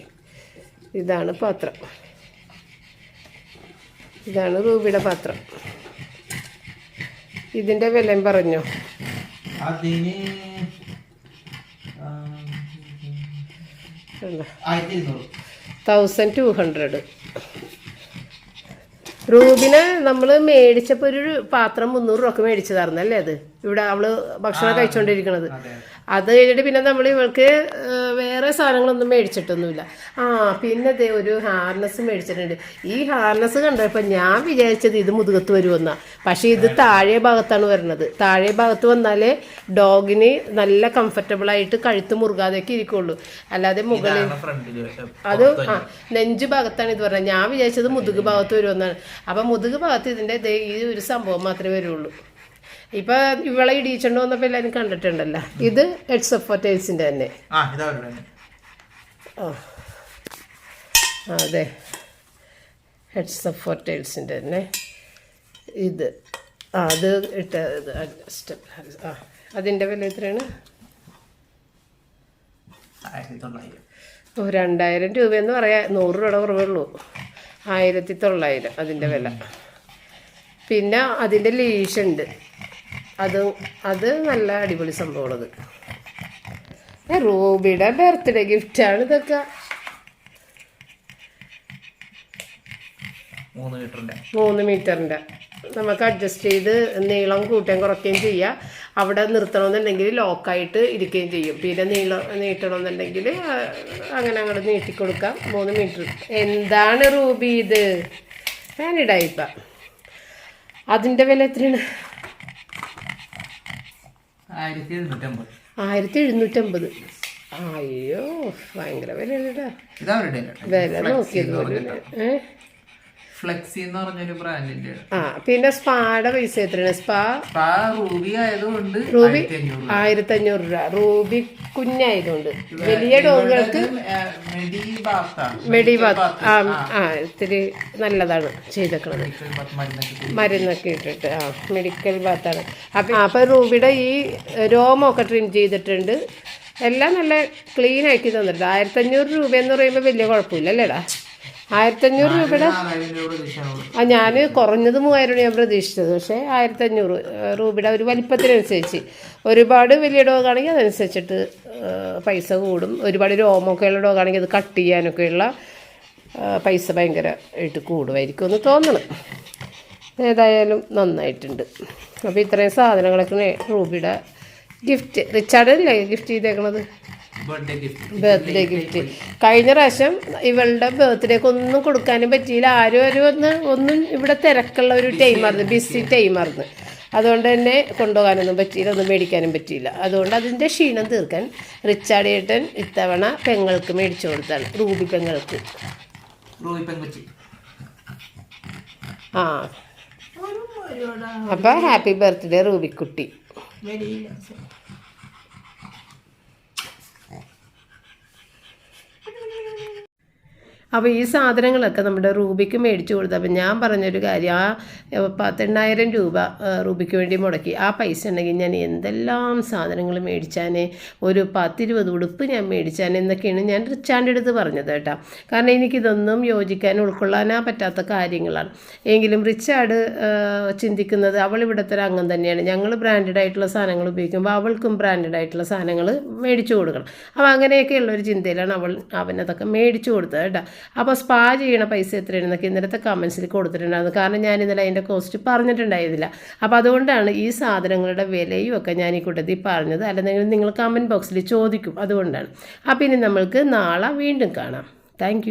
ഇതാണ് പാത്രം. ഇതാണ് റൂബിയുടെ പാത്രം. ഇതിൻ്റെ വിലയും പറഞ്ഞോ? 1200. റൂബിനെ നമ്മൾ മേടിച്ചപ്പോൾ ഒരു പാത്രം 300 രൂപക്ക് മേടിച്ചതായിരുന്നല്ലേ? അത് ഇവിടെ അവള് ഭക്ഷണം കഴിച്ചുകൊണ്ടിരിക്കണത്. അത് കഴിഞ്ഞിട്ട് പിന്നെ നമ്മൾ ഇവൾക്ക് വേറെ സാധനങ്ങളൊന്നും മേടിച്ചിട്ടൊന്നുമില്ല. പിന്നെ ഒരു ഹാർനസ് മേടിച്ചിട്ടുണ്ട്. ഈ ഹാർനസ് കണ്ടപ്പോൾ ഞാൻ വിചാരിച്ചത് ഇത് മുതുകത്ത് വരുമെന്നാണ്. പക്ഷേ ഇത് താഴെ ഭാഗത്താണ് വരുന്നത്. താഴെ ഭാഗത്ത് വന്നാലേ ഡോഗിന് നല്ല കംഫർട്ടബിളായിട്ട് കഴുത്ത് മുറുകാതെയൊക്കെ ഇരിക്കുള്ളൂ. അല്ലാതെ മുകളിൽ അത് നെഞ്ച് ഭാഗത്താണ് ഇത് പറഞ്ഞത്. ഞാൻ വിചാരിച്ചത് മുതുക് ഭാഗത്ത് വരുമെന്നാണ്. അപ്പം മുതുക് ഭാഗത്ത് ഇതിൻ്റെ ഈ ഒരു സംഭവം മാത്രമേ വരുള്ളൂ. ഇപ്പം ഇവളെ ഇടിയിച്ചോണ്ട് വന്നപ്പോൾ എല്ലാവരും കണ്ടിട്ടുണ്ടല്ലോ. ഇത് ഹെഡ്സ് ഓഫ് ടൈൽസിൻ്റെ തന്നെ. അതെ, ഹെഡ്സ് ഓഫ് ടൈൽസിൻ്റെ തന്നെ. ഇത് അത് ഇട്ട അതിൻ്റെ വില എത്രയാണ്? 2000 രൂപയെന്ന് പറയാം. 100 രൂപ കുറവുള്ളൂ. 1900 അതിൻ്റെ വില. പിന്നെ അതിൻ്റെ ലീഷുണ്ട്. അത് നല്ല അടിപൊളി സംഭവമുള്ളത്. റൂബിയുടെ ബർത്ത്ഡേ ഗിഫ്റ്റാണ് ഇതൊക്കെ. 3 മീറ്ററിൻ്റെ നമുക്ക് അഡ്ജസ്റ്റ് ചെയ്ത് നീളം കൂട്ടുകയും കുറയ്ക്കുകയും ചെയ്യാം. അവിടെ നിർത്തണമെന്നുണ്ടെങ്കിൽ ലോക്കായിട്ട് ഇരിക്കുകയും ചെയ്യും. പിന്നെ നീട്ടണമെന്നുണ്ടെങ്കിൽ അങ്ങനെ അങ്ങോട്ട് നീട്ടിക്കൊടുക്കാം. 3 മീറ്റർ. എന്താണ് റൂബി ഇത്? ഞാനിടായിപ്പ. അതിൻ്റെ വില എത്രയാണ്? 1750. അയ്യോ, ഭയങ്കര വിലയാണ് കേട്ടോ. വില നോക്കിയത് പോലെ. ഫ്ലെക്സി എന്ന് പറഞ്ഞൊരു ബ്രാൻഡിന്റെ. പിന്നെ സ്പായുടെ പൈസ എത്രയാണ്? റൂബി ആയതുകൊണ്ട് റൂബി 1500 രൂപ. റൂബി കുഞ്ഞായതുകൊണ്ട്. വലിയ ഡോഗുകൾക്ക് ഇത്തിരി നല്ലതാണ് ചെയ്തേക്കണത്. മരുന്നൊക്കെ ഇട്ടിട്ട് മെഡിക്കൽ ബാത്താണ്. അപ്പം റൂബിയുടെ ഈ രോമൊക്കെ ട്രിം ചെയ്തിട്ടുണ്ട്. എല്ലാം നല്ല ക്ലീൻ ആക്കി തന്നിട്ടുണ്ട്. 1500 രൂപയെന്ന് പറയുമ്പോൾ വലിയ കുഴപ്പമില്ല അല്ലേടാ? 1500 രൂപയുടെ ഞാൻ കുറഞ്ഞത് 3000 ഞാൻ പ്രതീക്ഷിച്ചത്. പക്ഷേ 1500 രൂപയുടെ ഒരു വലിപ്പത്തിനനുസരിച്ച്. ഒരുപാട് വലിയ ഡോഗാണെങ്കിൽ അതനുസരിച്ചിട്ട് പൈസ കൂടും. ഒരുപാട് രോമൊക്കെയുള്ള ഡോഗാണെങ്കിൽ അത് കട്ട് ചെയ്യാനൊക്കെയുള്ള പൈസ ഭയങ്കരമായിട്ട് കൂടുമായിരിക്കും എന്ന് തോന്നണം. ഏതായാലും നന്നായിട്ടുണ്ട്. അപ്പോൾ ഇത്രയും സാധനങ്ങളൊക്കെ റൂബിയുടെ ഗിഫ്റ്റ്. റിച്ചാർഡല്ലേ ഗിഫ്റ്റ് ചെയ്തേക്കണത്? Birthday gift. കഴിഞ്ഞ പ്രാവശ്യം ഇവളുടെ ബർത്ത്ഡേക്ക് ഒന്നും കൊടുക്കാനും പറ്റിയില്ല. ആരും ഒന്നും ഇവിടെ തിരക്കുള്ള ഒരു ടൈമായിരുന്നു, ബിസി ടൈമായിരുന്നു. അതുകൊണ്ട് തന്നെ കൊണ്ടുപോകാനൊന്നും പറ്റിയില്ല, ഒന്നും മേടിക്കാനും പറ്റിയില്ല. അതുകൊണ്ട് അതിൻ്റെ ക്ഷീണം തീർക്കാൻ റിച്ചാർഡ് ഏട്ടൻ ഇത്തവണ പെങ്ങൾക്ക് മേടിച്ചു കൊടുത്താണ്, റൂബി പെങ്ങൾക്ക്. ആ, അപ്പം ഹാപ്പി ബർത്ത്ഡേ റൂബിക്കുട്ടി. അപ്പോൾ ഈ സാധനങ്ങളൊക്കെ നമ്മുടെ റൂബിക്ക് മേടിച്ചു കൊടുത്തു. അപ്പം ഞാൻ പറഞ്ഞൊരു കാര്യം, ആ 8000 രൂപ റൂബിക്ക് വേണ്ടി മുടക്കി. ആ പൈസ ഉണ്ടെങ്കിൽ ഞാൻ എന്തെല്ലാം സാധനങ്ങൾ മേടിച്ചാനേ, ഒരു 10-20 ഉടുപ്പ് ഞാൻ മേടിച്ചാനേ എന്നൊക്കെയാണ് ഞാൻ റിച്ചാൻ്റെ അടുത്ത് പറഞ്ഞത് കേട്ടോ. കാരണം എനിക്കിതൊന്നും യോജിക്കാൻ ഉൾക്കൊള്ളാനാ പറ്റാത്ത കാര്യങ്ങളാണ്. എങ്കിലും റിച്ചാർഡ് ചിന്തിക്കുന്നത് അവൾ ഇവിടുത്തെ ഒരു അംഗം തന്നെയാണ്. ഞങ്ങൾ ബ്രാൻഡഡ് ആയിട്ടുള്ള സാധനങ്ങൾ ഉപയോഗിക്കുമ്പോൾ അവൾക്കും ബ്രാൻഡഡ് ആയിട്ടുള്ള സാധനങ്ങൾ മേടിച്ചു കൊടുക്കണം. അപ്പോൾ അങ്ങനെയൊക്കെയുള്ളൊരു ചിന്തയിലാണ് അവനതൊക്കെ മേടിച്ചു കൊടുത്തത് കേട്ടോ. അപ്പോൾ സ്പാ ചെയ്യണ പൈസ എത്രയാണെന്നൊക്കെ ഇന്നലത്തെ കമൻസിൽ കൊടുത്തിട്ടുണ്ടായിരുന്നു. കാരണം ഞാൻ ഇന്നലെ അതിൻ്റെ കോസ്റ്റ് പറഞ്ഞിട്ടുണ്ടായിരുന്നില്ല. അപ്പോൾ അതുകൊണ്ടാണ് ഈ സാധനങ്ങളുടെ വിലയും ഒക്കെ ഞാൻ ഈ കൂട്ടത്തിൽ പറഞ്ഞത്. അല്ലെങ്കിൽ നിങ്ങൾ കമൻറ്റ് ബോക്സിൽ ചോദിക്കും, അതുകൊണ്ടാണ്. അപ്പോൾ ഇനി നമ്മൾക്ക് നാളെ വീണ്ടും കാണാം. താങ്ക്